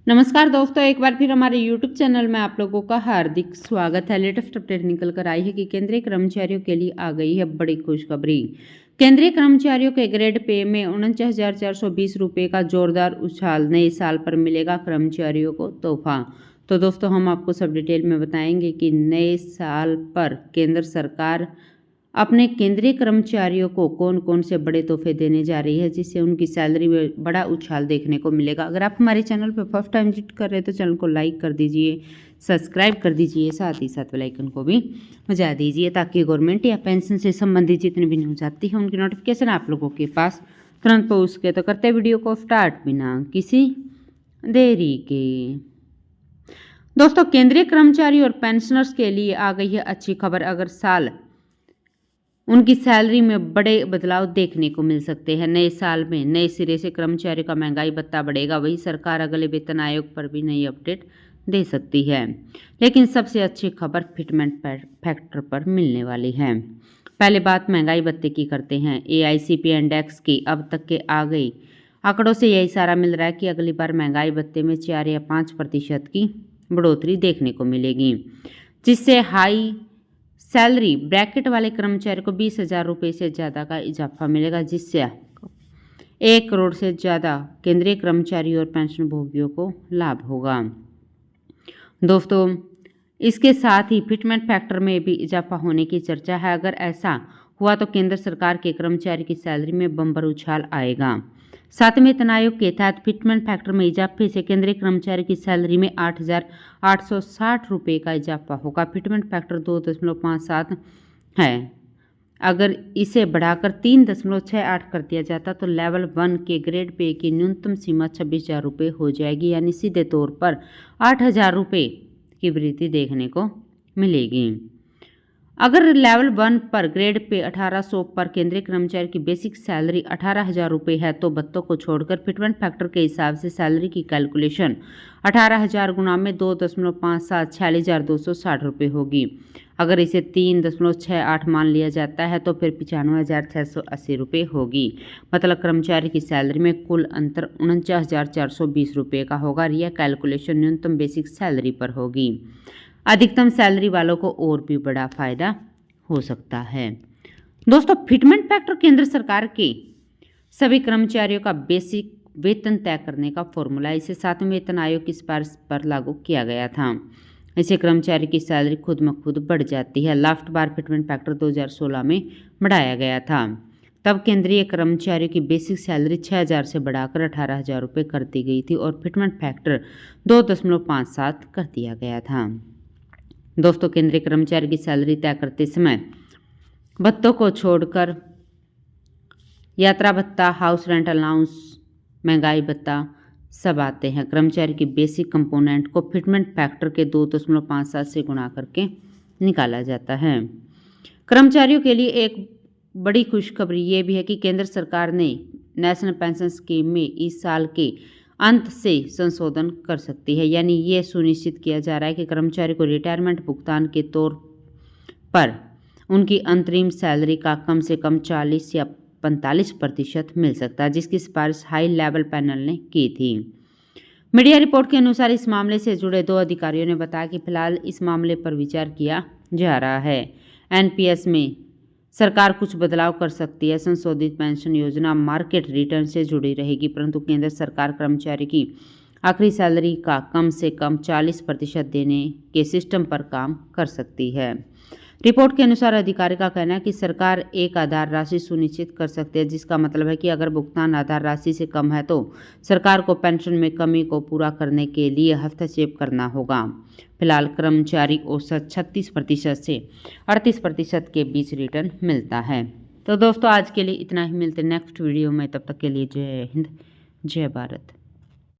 नमस्कार दोस्तों, एक बार फिर हमारे YouTube चैनल में आप लोगों का हार्दिक स्वागत है। लेटेस्ट अपडेट निकल कर आई है कि केंद्रीय कर्मचारियों के लिए आ गई है बड़ी खुशखबरी। केंद्रीय कर्मचारियों के ग्रेड पे में 49,420 रुपये का जोरदार उछाल। नए साल पर मिलेगा कर्मचारियों को तोहफा। तो दोस्तों, हम आपको सब डिटेल में बताएंगे कि नए साल पर केंद्र सरकार अपने केंद्रीय कर्मचारियों को कौन कौन से बड़े तोहफे देने जा रही है, जिससे उनकी सैलरी में बड़ा उछाल देखने को मिलेगा। अगर आप हमारे चैनल पर फर्स्ट टाइम विजिट कर रहे हैं तो चैनल को लाइक कर दीजिए, सब्सक्राइब कर दीजिए, साथ ही साथ बेल आइकन को भी बजा दीजिए ताकि गवर्नमेंट या पेंशन से संबंधित जितनी भी न्यूज़ आती है उनकी नोटिफिकेशन आप लोगों के पास तुरंत पहुँच सके। तो करते वीडियो को स्टार्ट बिना किसी देरी के। दोस्तों, केंद्रीय कर्मचारी और पेंशनर्स के लिए आ गई है अच्छी खबर। अगर साल उनकी सैलरी में बड़े बदलाव देखने को मिल सकते हैं। नए साल में नए सिरे से कर्मचारी का महंगाई भत्ता बढ़ेगा। वही सरकार अगले वेतन आयोग पर भी नई अपडेट दे सकती है। लेकिन सबसे अच्छी खबर फिटमेंट फैक्टर पर मिलने वाली है। पहले बात महंगाई भत्ते की करते हैं। AICP इंडेक्स की अब तक के आ गई आंकड़ों से यह इशारा मिल रहा है कि अगली बार महंगाई भत्ते में 4 या 5% की बढ़ोतरी देखने को मिलेगी, जिससे हाई सैलरी ब्रैकेट वाले कर्मचारी को 20,000 रुपये से ज़्यादा का इजाफा मिलेगा, जिससे 1 करोड़ से ज़्यादा केंद्रीय कर्मचारी और पेंशन भोगियों को लाभ होगा। दोस्तों, इसके साथ ही फिटमेंट फैक्टर में भी इजाफा होने की चर्चा है। अगर ऐसा हुआ तो केंद्र सरकार के कर्मचारी की सैलरी में बम्पर उछाल आएगा। 7वें वेतन आयोग के तहत फिटमेंट फैक्टर में इजाफे से केंद्रीय कर्मचारी की सैलरी में 8,860 रुपये का इजाफा होगा। फिटमेंट फैक्टर 2.57 है। अगर इसे बढ़ाकर 3.68 कर दिया जाता तो लेवल 1 के ग्रेड पे की न्यूनतम सीमा 26,000 रुपये हो जाएगी, यानी सीधे तौर पर 8,000 रुपये की वृद्धि देखने को मिलेगी। अगर लेवल 1 पर ग्रेड पे 1800 पर केंद्रीय कर्मचारी की बेसिक सैलरी 18,000 रुपये है तो भत्तों को छोड़कर फिटमेंट फैक्टर के हिसाब से सैलरी की कैलकुलेशन 18,000 गुना में 2.57 46,260 रुपये होगी। अगर इसे 3.68 मान लिया जाता है तो फिर 95,680 रुपये होगी। मतलब कर्मचारी की सैलरी में कुल अंतर 49,420 रुपये का होगा। यह कैलकुलेशन न्यूनतम बेसिक सैलरी पर होगी। अधिकतम सैलरी वालों को और भी बड़ा फायदा हो सकता है। दोस्तों, फिटमेंट फैक्टर केंद्र सरकार के सभी कर्मचारियों का बेसिक वेतन तय करने का फॉर्मूला। इसे 7वें वेतन आयोग की सिफारिश पर लागू किया गया था। इससे कर्मचारी की सैलरी खुद ब खुद बढ़ जाती है। लास्ट बार फिटमेंट फैक्टर 2016 में बढ़ाया गया था। तब केंद्रीय कर्मचारियों की बेसिक सैलरी 6,000 से बढ़ाकर 18,000 रुपये कर दी गई थी और फिटमेंट फैक्टर 2.57 कर दिया गया था। दोस्तों, केंद्रीय कर्मचारी की सैलरी तय करते समय भत्तों को छोड़कर यात्रा भत्ता, हाउस रेंट अलाउंस, महंगाई भत्ता सब आते हैं। कर्मचारी की बेसिक कंपोनेंट को फिटमेंट फैक्टर के 2.57 से गुणा करके निकाला जाता है। कर्मचारियों के लिए एक बड़ी खुशखबरी ये भी है कि केंद्र सरकार ने नेशनल पेंशन स्कीम में इस साल के अंत से संशोधन कर सकती है। यानी ये सुनिश्चित किया जा रहा है कि कर्मचारी को रिटायरमेंट भुगतान के तौर पर उनकी अंतरिम सैलरी का कम से कम 40 या 45% मिल सकता है, जिसकी सिफारिश हाई लेवल पैनल ने की थी। मीडिया रिपोर्ट के अनुसार इस मामले से जुड़े 2 अधिकारियों ने बताया कि फिलहाल इस मामले पर विचार किया जा रहा है। NPS में सरकार कुछ बदलाव कर सकती है। संशोधित पेंशन योजना मार्केट रिटर्न से जुड़ी रहेगी, परंतु केंद्र सरकार कर्मचारी की आखिरी सैलरी का कम से कम 40% देने के सिस्टम पर काम कर सकती है। रिपोर्ट के अनुसार अधिकारी का कहना है कि सरकार एक आधार राशि सुनिश्चित कर सकती है, जिसका मतलब है कि अगर भुगतान आधार राशि से कम है तो सरकार को पेंशन में कमी को पूरा करने के लिए हस्तक्षेप करना होगा। फिलहाल कर्मचारी औसत 36% से 38% के बीच रिटर्न मिलता है। तो दोस्तों, आज के लिए इतना ही। मिलते हैं नेक्स्ट वीडियो में। तब तक के लिए जय हिंद, जय भारत।